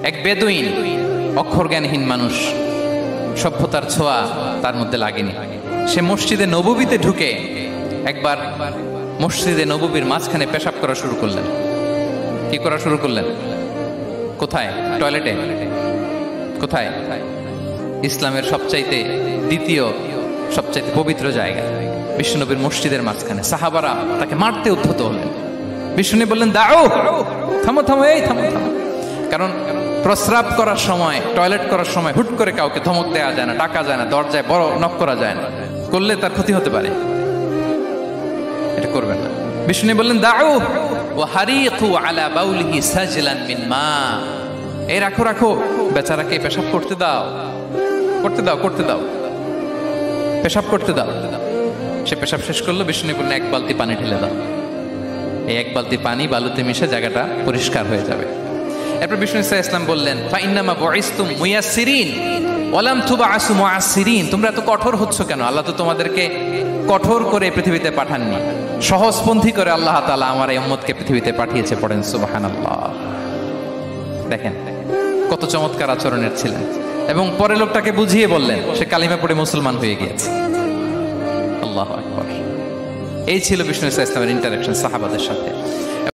এক বেদুইন অক্ষর জ্ঞানহীন মানুষ, সভ্যতার ছোঁয়া তার মধ্যে লাগেনি। সে মসজিদে নববীতে ঢুকে একবার মসজিদে নববীর মাঝখানে পেশাব করা শুরু করলেন। কি করা শুরু করলেন? কোথায়? টয়লেটে? কোথায়? ইসলামের সবচাইতে দ্বিতীয় সবচাইতে পবিত্র জায়গা বিশ্বনবীর মসজিদের মাঝখানে। সাহাবারা তাকে মারতে উদ্ধত হলেন। বিষ্ণু বললেন, দাও, থামো থামো, এই থামো থামো। কারণ প্রস্রাব করার সময়, টয়লেট করার সময় হুট করে কাউকে ধমক দেওয়া যায় না, ডাকা যায় না, দরজায় বড় নক করা যায় না, করলে তার ক্ষতি হতে পারে, এটা করবেন না। বিষ্ণু বললেন, দাও ওয়া হারিকু আলা বাউলিহি সাজলান মিন মা, এই রাখো রাখো, বেচারাকে পেশাব করতে দাও, করতে দাও, করতে দাও, পেশাব করতে দাও। সে পেশাব শেষ করলো। বিষ্ণু বললেন, এক বালতি পানি ঢেলে দাও। এই এক বালতি পানি বালুতে মিশে জায়গাটা পরিষ্কার হয়ে যাবে। এরপর বিষ্ণু ইসলাম বললেন, ফাইন্নামা বুইসতুম মুয়াসসিরিন ওয়া লাম তুবআসু মুআসসিরিন, তোমরা এত কঠোর হচ্ছ কেন? আল্লাহ তো তোমাদেরকে কঠোর করে পৃথিবীতে পাঠাননি, সহজপন্থী করে আল্লাহ তাআলা আমার এই উম্মতকে পৃথিবীতে পাঠিয়েছে। পড়েন সুবহানাল্লাহ। দেখেন কত চমৎকার আচরণের ছিলেন। এবং পরে লোকটাকে বুঝিয়ে বললেন, সে কালিমা পড়ে মুসলমান হয়ে গিয়েছে। আল্লাহু আকবার। এই ছিল বিষ্ণু ইসলামের ইন্টারাকশন সাহাবাদের সাথে।